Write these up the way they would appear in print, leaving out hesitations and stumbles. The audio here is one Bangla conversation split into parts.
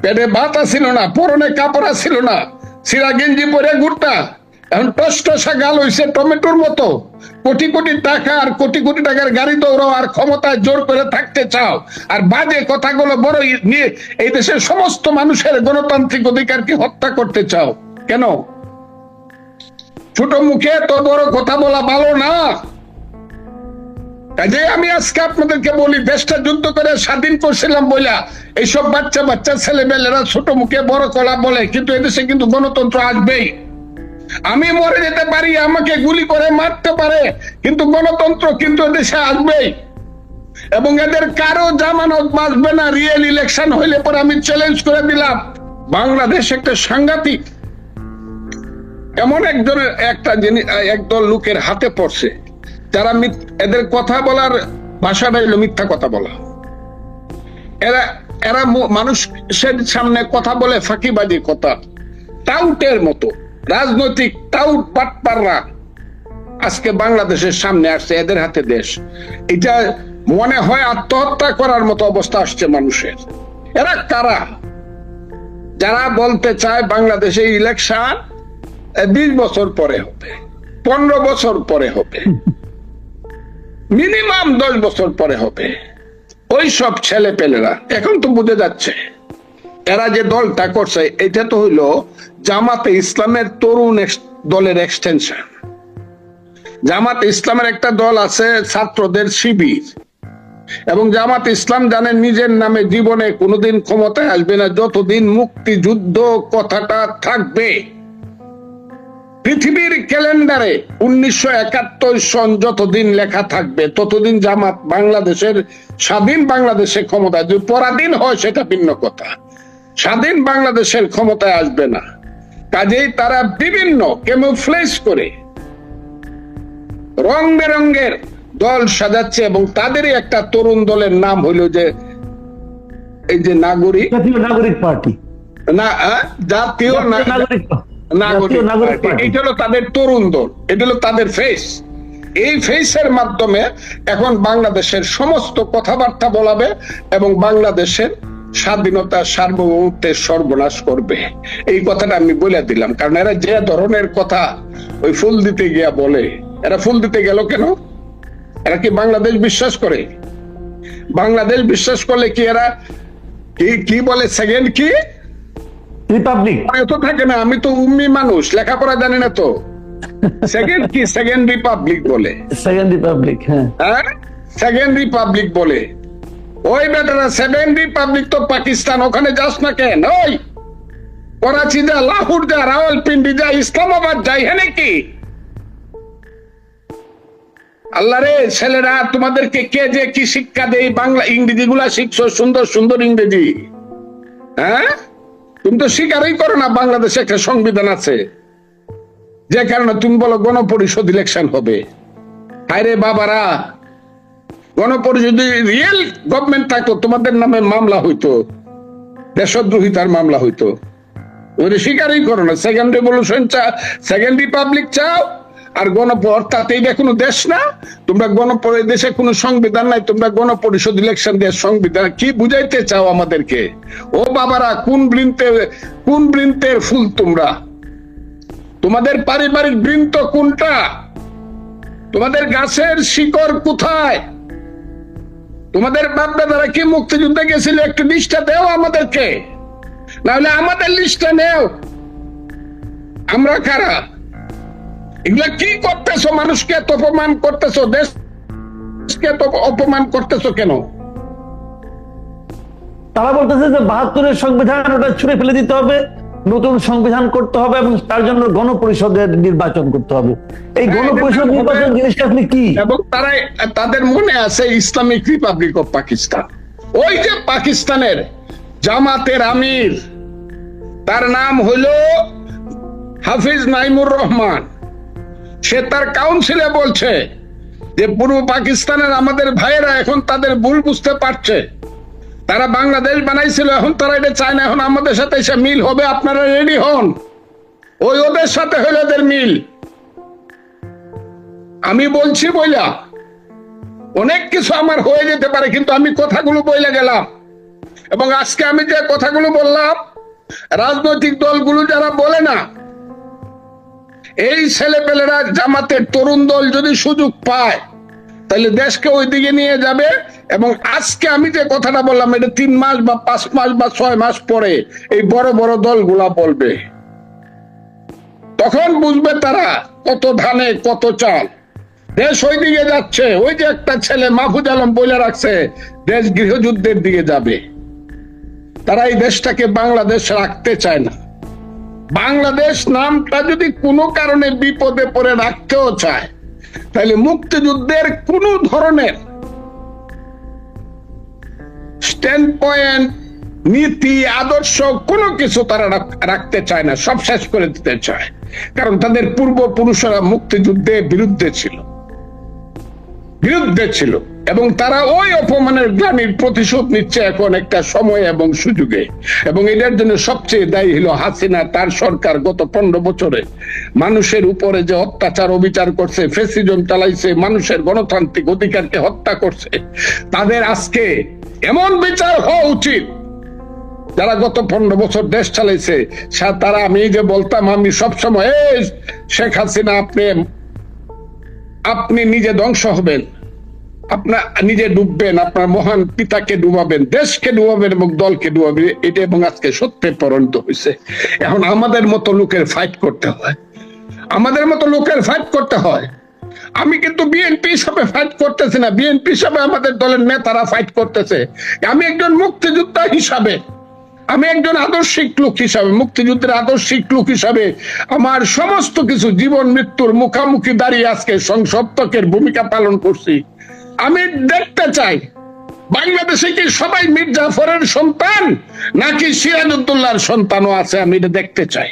পেটে ভাত ছিল না, পরনে কাপড় ছিল না, সিরা গেঞ্জি পরে ঘুরতা। এখন টসটসা গাল হইছে টমেটোর মতো। কোটি কোটি টাকা আর কোটি কোটি টাকার গাড়ি দৌড়াও আর ক্ষমতায় জোর করে থাকতে চাও, আর বাজে কথাগুলো বড় নিয়ে এই দেশের সমস্ত মানুষের গণতান্ত্রিক অধিকারকে হত্যা করতে চাও কেন? ছোট মুখে তো বড় কথা বলা ভালো না। কাজে আমি আজকে আপনাদেরকে বলি, দেশটা যুদ্ধ করে স্বাধীন করছিলাম বইলা এইসব বাচ্চা বাচ্চা ছেলেমেয়েরা ছোট মুখে বড় কলা বলে, কিন্তু এদেশে কিন্তু গণতন্ত্র আসবেই। আমি মরে যেতে পারি, আমাকে গুলি করে মারতে পারে, কিন্তু গণতন্ত্র কিন্তু দেশে আসবেই। এবং এদের কারো জামানত বাঁচবে না। রিয়েল ইলেকশন হইলে পরে আমি চ্যালেঞ্জ করে দিলাম, বাংলাদেশ একটা সাংঘাতিক এমন একটা জিনিস একদল লোকের হাতে পড়ছে, যারা এদের কথা বলার ভাষাটা হলো মিথ্যা কথা বলা। এরা এরা মানুষের সামনে কথা বলে ফাঁকিবাজি কথা, টাউটের মতো রাজনৈতিক টাউট বাটপাররা আজকে বাংলাদেশের সামনে আসছে। এদের হাতে দেশ, এটা মনে হয় আত্মহত্যা করার মতো অবস্থা আসছে মানুষের। এরা কারা? যারা বলতে চায় বাংলাদেশে ইলেকশন 20 বছর পরে হবে, 15 বছর পরে হবে, মিনিমাম 10 বছর পরে হবে। ওই সব ছেলে পেলেরা এখন তো বুঝে যাচ্ছে এরা যে দলটা করছে এটা তো হইলো জামাতে ইসলামের তরুণ দলের এক্সটেনশন। জামাতে ইসলামের একটা দল আছে ছাত্রদের শিবির, এবং জামাত ইসলাম জানে নিজের নামে জীবনে কোনোদিন ক্ষমতায় আসবে না যতদিন মুক্তিযুদ্ধ কথাটা থাকবে। পৃথিবীর ক্যালেন্ডারে 1971 সন যতদিন লেখা থাকবে ততদিন জামাত বাংলাদেশের স্বাধীন বাংলাদেশে ক্ষমতায়, যদি পরাধীন হয় সেটা ভিন্ন কথা, স্বাধীন বাংলাদেশের ক্ষমতায় আসবে না। কাজেই তারা বিভিন্ন ক্যামোফ্লেজ করে রং বেরঙের দল সাজাচ্ছে, এবং তাদেরই একটা তরুণ দলের নাম হইল যে এই যে নাগরিক পার্টি, না জাতীয় নাগরিক। এটা হলো তাদের তরুণ দল, এটা হলো তাদের ফেস। এই ফেসের মাধ্যমে এখন বাংলাদেশের সমস্ত কথাবার্তা বলাবে এবং বাংলাদেশের স্বাধীনতা সার্বভৌমত্বের সর্বনাশ করবে। এই কথাটা আমি বলে দিলাম, কারণ এরা যে ধরনের কথা ওই ফুল দিতে গিয়া বলে, এরা ফুল দিতে গেল কেন? এরা কি বাংলাদেশ বিশ্বাস করে? বাংলাদেশ বিশ্বাস করলে কি এরা কি বলে সেকেন্ড কি রিপাবলিক তো থাকে না? আমি তো উম্মি মানুষ, লেখাপড়া জানি না তো। সেকেন্ড কি সেকেন্ড রিপাবলিক বলে, সেকেন্ড রিপাবলিক। হ্যাঁ, সেকেন্ড রিপাবলিক বলে। ওই বেটারা সেকেন্ড রিপাবলিক তো পাকিস্তান, ওখানে যাস না কেন? ওই করাচি যা, লাহোর যা, রাওয়ালপিন্ডি যা, ইসলামাবাদ যাই, হ্যাঁ নাকি? আল্লাহ রে ছেলেরা, তোমাদেরকে কে যে কি শিক্ষা দেয়? বাংলা ইংরেজি গুলা শিখছো, সুন্দর সুন্দর ইংরেজি। হ্যাঁ, তুমি তো স্বীকারই করো না বাংলাদেশে একটা সংবিধান আছে, যে কারণে তুমি বলো গণপরিষদ ইলেকশন হবে। হায়রে বাবারা, গণপরিষদ যদি রিয়েল গভর্নমেন্ট থাকতো তোমাদের নামে মামলা হইতো, দেশদ্রোহিতার মামলা হইতো। স্বীকারই করো না। সেকেন্ড রেভলিউশন চাও, সেকেন্ড রিপাবলিক চাও, আর অর্থাৎ এইটা কোনো দেশ না। তোমরা দেশে কোনো সংবিধান নাই, তোমরা গণপরিষদ ইলেকশন দিয়ে সংবিধান কি বুঝাইতে চাও আমাদেরকে? ও বাবারা, কোন বৃন্তের ফুল তোমরা? তোমাদের পারিবারিক বৃন্ত কোনটা? তোমাদের গাছের শিকড় কোথায়? তোমাদের বাপ দাদারা কি মুক্তিযুদ্ধে গেছিল? একটু লিস্টটা দেও আমাদেরকে, না হলে আমাদের লিস্টটা নেও। আমরা কারা? এগুলা কি করতেছো? মানুষকে এত অপমান করতেছো, দেশকে এত অপমান করতেছো কেন? তারা বলতেছে যে 72-এর সংবিধান ওটা ছুঁড়ে ফেলে দিতে হবে, নতুন সংবিধান করতে হবে, এবং তার জন্য গণপরিষদের নির্বাচন করতে হবে। এই গণপরিষদ নির্বাচন জিনিসটা আপনি কি? এবং তাদের মনে আছে ইসলামিক রিপাবলিক অফ পাকিস্তান। ওই যে পাকিস্তানের জামাতের আমির, তার নাম হইল হাফিজ নাইমুর রহমান। সে তার কাউন্সিলে বলছে যে পূর্ব পাকিস্তানের আমাদের ভাইয়েরা এখন তাদের ভুল বুঝতে পারছে, তারা বাংলাদেশ বানাইছিল, এখন তারা এটা চায় না, এখন আমাদের সাথে এসে মিল হবে, আপনারা রেডি হন। ওই ওদের সাথে হইল ওদের মিল। আমি বলছি বইলা অনেক কিছু আমার হয়ে যেতে পারে, কিন্তু আমি কথাগুলো বইলে গেলাম। এবং আজকে আমি যে কথাগুলো বললাম, রাজনৈতিক দলগুলো যারা বলে না, এই ছেলেপেলেরা জামাতের তরুণ দল যদি সুযোগ পায় তাহলে দেশকে ওইদিকে নিয়ে যাবে। এবং আজকে আমি যে কথাটা বললাম, এটা 3 মাস বা 5 মাস বা 6 মাস পরে এই বড় বড় দলগুলা বলবে, তখন বুঝবে তারা কত ধানে কত চাল। দেশ ওইদিকে যাচ্ছে। ওই যে একটা ছেলে মাহফুজ আলম বলে রাখছে, দেশ গৃহযুদ্ধের দিকে যাবে। তারা এই দেশটাকে বাংলাদেশ রাখতে চায় না। বাংলাদেশ নামটা যদি কোনো কারণে বিপদে পড়ে রাখতেও চায়, তাহলে মুক্তিযুদ্ধের কোন ধরনের স্ট্যান্ড পয়েন্ট, নীতি, আদর্শ কোনো কিছু তারা রাখতে চায় না, সব শেষ করে দিতে চায়। কারণ তাদের পূর্বপুরুষরা মুক্তিযুদ্ধের বিরুদ্ধে ছিল এবং তারা ওই অপমানের গ্লানির প্রতিশোধ নিচ্ছে এখন একটা সময় এবং সুযোগে। এবং এটার জন্য সবচেয়ে দায়ী হলো হাসিনা, তার সরকার। গত 15 বছরে মানুষের উপরে যে অত্যাচার অবিচার করছে, ফ্যাসিজম চালাইছে, মানুষের গণতান্ত্রিক অধিকারকে হত্যা করছে, তাদের আজকে এমন বিচার হওয়া উচিত। যারা গত 15 বছর দেশ চালাইছে তারা, আমি যে বলতাম, আমি সবসময় শেখ হাসিনা আপনি নিজে ধ্বংস হবেন, আপনার নিজে ডুববেন, আপনার মহান পিতাকে ডুবাবেন, দেশকে ডুবাবেন এবং দলকে ডুবাবেন, এটা এবং আজকে সত্যে পরিণত হয়েছে। এখন আমাদের মতো লোকের ফাইট করতে হয়। আমি কিন্তু বিএনপি হিসাবে ফাইট করতেছি না, বিএনপি হিসাবে আমাদের দলের নেতারা ফাইট করতেছে। আমি একজন মুক্তিযোদ্ধা হিসাবে, আমি একজন আদর্শিক লোক হিসাবে, মুক্তিযুদ্ধের আদর্শিক লোক হিসাবে আমার সমস্ত কিছু জীবন মৃত্যুর মুখামুখি দাঁড়িয়ে আজকে সংসপ্তকের ভূমিকা পালন করছি। আমি দেখতে চাই বাংলাদেশে কি সবাই মীর জাফরের সন্তান নাকি সিরাজউদ্দৌলার সন্তানও আছে। আমি এটা দেখতে চাই।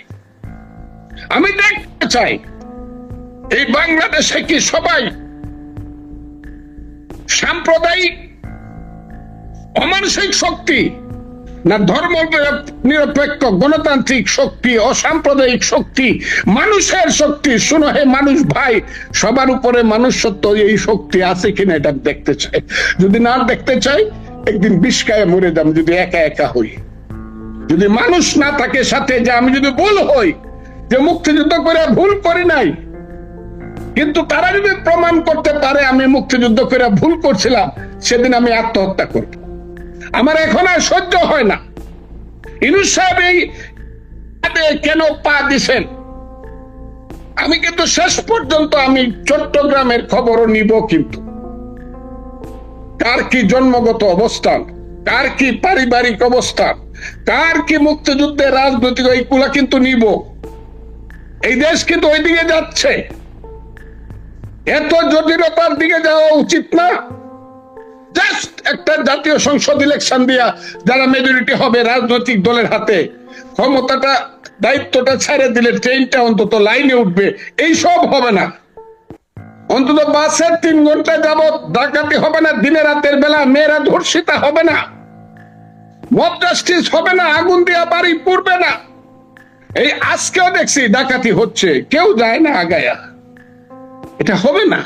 এই বাংলাদেশে কি সবাই সাম্প্রদায়িক অমানসিক শক্তি না ধর্ম নিরপেক্ষ গণতান্ত্রিক শক্তি, অসাম্প্রদায়িক শক্তি, মানুষের শক্তি? শুনো হে মানুষ ভাই, সবার উপরে মানুষত্ব, এই শক্তি আছে কিনা এটা দেখতে চাই। যদি না দেখতে চাই, একদিন বিষ খায়ে মরে যাম যদি একা একা হই। যদি মানুষ না থাকে সাথে, যে আমি যদি ভুল হই, যে মুক্তিযুদ্ধ করে ভুল করি নাই, কিন্তু তারা যদি প্রমাণ করতে পারে আমি মুক্তিযুদ্ধ করে ভুল করছিলাম, সেদিন আমি আত্মহত্যা করব। আমার এখন আর সহ্য হয় না। ইউনূস সাহেব এই কেন পা দিছেন? আমি কিন্তু শেষ পর্যন্ত আমি চট্টগ্রামের খবরও নিব, কিন্তু কার কি জন্মগত অবস্থান, কার কি পারিবারিক অবস্থান, কার কি মুক্তিযুদ্ধের রাজনৈতিক, এইগুলা কিন্তু নিব। এই দেশ কিন্তু ওই দিকে যাচ্ছে। এত জটিলতার দিকে যাওয়া উচিত না। জাস্ট একটা জাতীয় সংসদ ইলেকশন দিয়া যারা মেজরিটি হবে রাজনৈতিক দলের হাতে, ক্ষমতাটা দায়িত্বটা ছেড়ে দিলে ট্রেনটা অন্তত লাইনে উঠবে। এই সব হবে না। অন্তত বাসের 3 ঘন্টা যাবত ডাকাতি হবে না, দিনে রাতের বেলা মেয়েরা ধর্ষিতা হবে না, মব জাস্টিস হবে না, আগুন দিয়া বাড়ি পুড়বে না। এই আজকেও দেখছি ডাকাতি হচ্ছে, কেউ যায় না আগায়া। এটা হবে না।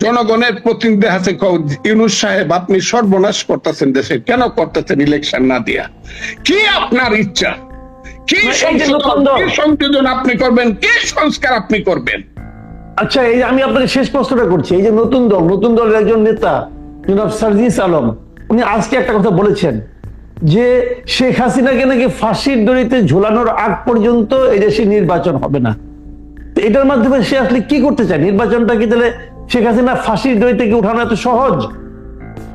জনগণের প্রতিনিধি আছে, ইউনূস সাহেব আপনি সর্বনাশ করতেছেন দেশে, কেন করতেছেন ইলেকশন না দিয়া? কি আপনার ইচ্ছা? কি সংশোধন আপনি করবেন? কি সংস্কার আপনি করবেন? আচ্ছা, এই আমি আপনাকে শেষ প্রশ্নটা করছি। এই যে নতুন দলের একজন নেতা জনাব সার্জিস আলম, উনি আজকে একটা কথা বলেছেন যে শেখ হাসিনাকে নাকি ফাঁসির দড়িতে ঝোলানোর আগ পর্যন্ত এই দেশে নির্বাচন হবে না। এটার মাধ্যমে সে আসলে কি করতে চায়? নির্বাচনটা কি তাহলে শেখ হাসিনা ফাঁসির দড়ি থেকে উঠানো এত সহজ,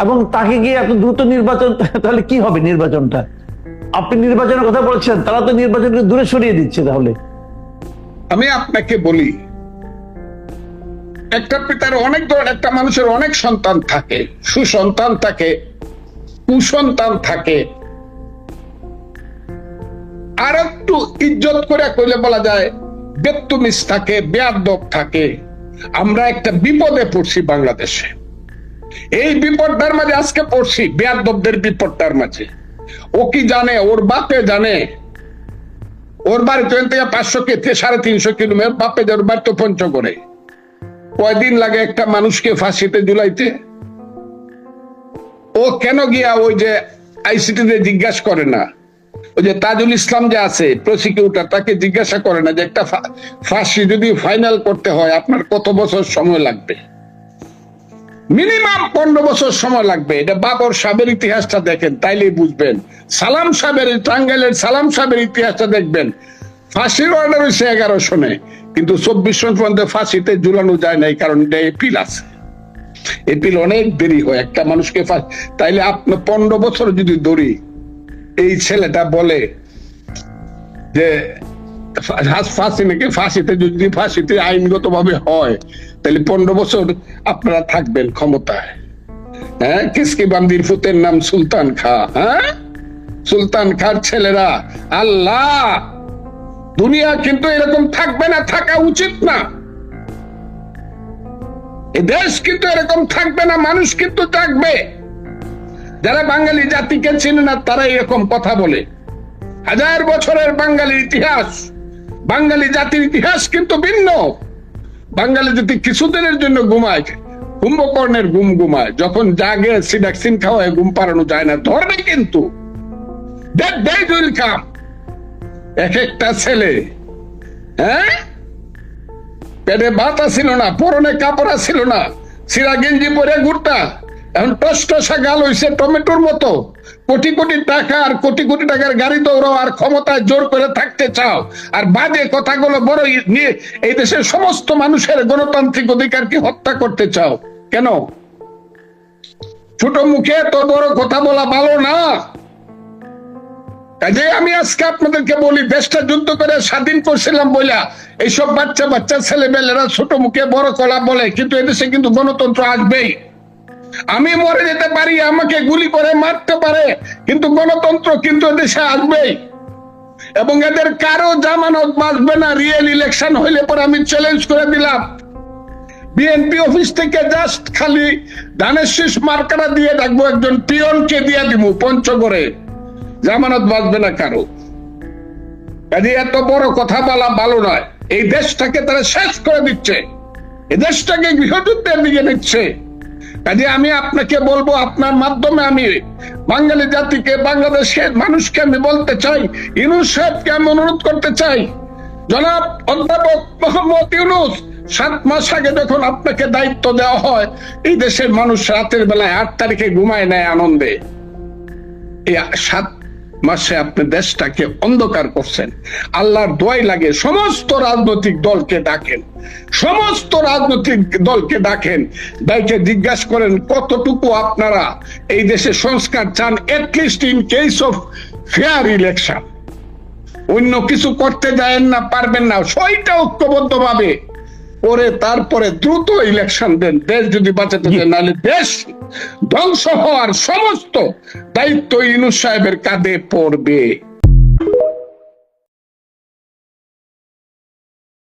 এবং তাকে গিয়ে এত দ্রুত নির্বাচন, তাহলে কি হবে নির্বাচনটা? আপনি নির্বাচনের কথা বলছেন, তারা তো নির্বাচনকে দূরে সরিয়ে দিচ্ছে। তাহলে আমি আপনাকে বলি, একটা পিতার একটা মানুষের অনেক সন্তান থাকে, সুসন্তান থাকে, কুসন্তান থাকে। আর একটু ইজ্জত করে কইলে বলা যায় বেত্তুমিস থাকে, বেয়াদব থাকে। আমরা একটা বিপদে পড়ছি বাংলাদেশে। এই বিপদটার মাঝে আজকে পড়ছি, বেয়াদবদের বিপদটার মাঝে। ও কি জানে? ওর বাপে জানে। ওর বাড়ি থেকে 500 থেকে 350 কিলোমিটার, বাপে ওর বাড়ি তো পঞ্চগড়ে। কয়দিন লাগে একটা মানুষকে ফাঁসিতে ঝুলাইতে? ও কেন গিয়া ওই যে আইসিটিতে জিজ্ঞাসা করে না, ওই যে তাজুল ইসলাম যে আছে প্রসিকিউটর, তাকে জিজ্ঞাসা করে না যে একটা ফাঁসি যদি ফাইনাল করতে হয় আপনার কত বছর সময় লাগবে? মিনিমাম 15 বছর সময় লাগবে। এটা বাবর সাহেবের ইতিহাসটা দেখেন, তাইলেই বুঝবেন। সালাম সাহেবের, টাঙ্গাইলের সালাম সাহেবের ইতিহাসটা দেখবেন, ফাঁসির অর্ডার হয়েছে 11 সনে, কিন্তু 24 সন পর্যন্ত ফাঁসিতে ঝুলানো যায় নাই, কারণ এটা এপিল আছে। এপিল অনেক দেরি হয় একটা মানুষকে। তাইলে আপনার 15 বছর যদি ধরি, এই ছেলেটা বলে যে ফাঁসি নাকি, ফাঁসিতে আইনগত ভাবে হয়, তাহলে 15 বছর আপনারা থাকবেন ক্ষমতায়। হ্যাঁ, কিসকি বান্দির ফুতের নাম সুলতান খা। হ্যাঁ, সুলতান খার ছেলেরা, আল্লাহ, দুনিয়া কিন্তু এরকম থাকবে না, থাকা উচিত না। এই দেশ কিন্তু এরকম থাকবে না, মানুষ কিন্তু থাকবে। যারা বাঙালি জাতিকে চিনে না তারা এরকম কথা বলে। 1000 বছরের বাঙালির ইতিহাস, বাঙালি জাতির ইতিহাস কিন্তু ভিন্ন। বাঙালি জাতি কিছুদিনের জন্য ঘুমায়, কুম্ভকর্ণের ঘুম ঘুমায়, যখন জাগে সিডাক্সিন খাওয়ায় ঘুম পাড়ানো যায় না, ধরবে কিন্তু। এক একটা ছেলে, হ্যাঁ, পেটে ভাত ছিল না, পরনে কাপড় ছিল না, সিরা গেঞ্জি পরে ঘুরতা, এখন টসটসা গাল হইছে টমেটোর মতো। কোটি কোটি টাকা আর কোটি কোটি টাকার গাড়ি দৌড়াও, আর ক্ষমতায় জোর করে থাকতে চাও, আর বাজে কথাগুলো বড় নিয়ে এই দেশের সমস্ত মানুষের গণতান্ত্রিক অধিকারকে হত্যা করতে চাও কেন? ছোট মুখে তো বড় কথা বলা ভালো না। কাজে আমি আজকে আপনাদেরকে বলি, দেশটা যুদ্ধ করে স্বাধীন করছিলাম বইলা এইসব বাচ্চা বাচ্চা ছেলেমেয়েরা ছোট মুখে বড় কলা বলে, কিন্তু এদেশে কিন্তু গণতন্ত্র আসবেই। আমি মরে যেতে পারি, আমাকে গুলি করে মারতে পারে, কিন্তু গণতন্ত্র কিন্তু দেশে আসবেই। এবং এদের কারো জামানত বাঁচবে না। রিয়েল ইলেকশন হইলে পরে আমি চ্যালেঞ্জ করে দিলাম, বিএনপি অফিস থেকে জাস্ট খালি ধানের শীষ মার্কাটা দিয়ে রাখবো, একজন পিয়নকে দিয়ে দিব পঞ্চগড়ে, জামানত বাঁচবে না কারো। কাজে এত বড় কথা বলা ভালো নয়। এই দেশটাকে তারা শেষ করে দিচ্ছে, এই দেশটাকে গৃহযুদ্ধের দিকে নিচ্ছে। কাজে আমি আপনাকে বলবো, আপনার মাধ্যমে আমি বাঙালি জাতিকে, বাংলাদেশের মানুষকে আমি বলতে চাই, ইউনূস সাহেবকে আমি অনুরোধ করতে চাই, জনাব অধ্যাপক মোহাম্মদ ইউনূস, 7 মাস আগে যখন আপনাকে দায়িত্ব দেওয়া হয়, এই দেশের মানুষ রাতের বেলায় 8 তারিখে ঘুমায় নেয় আনন্দে। এই 7 মাসে আপনি দেশটাকে অন্ধকার করছেন। আল্লাহর দোয়াই লাগে, সমস্ত রাজনৈতিক দলকে ডাকেন, সমস্ত রাজনৈতিক দলকে ডাকেন, ডাইকে জিজ্ঞাসা করেন কতটুকু আপনারা এই দেশে সংস্কার চান, at least in case of fair election. অন্য কিছু করতে যায়েন না, পারবেন না, সইটা ঐক্যবদ্ধ ভাবে করে তারপরে দ্রুত ইলেকশন দেন, দেশ যদি বাঁচাতে চান। নাহলে দেশ ধ্বংস হওয়ার সমস্ত দায়িত্ব ইউনূস সাহেবের কাঁধে পড়বে।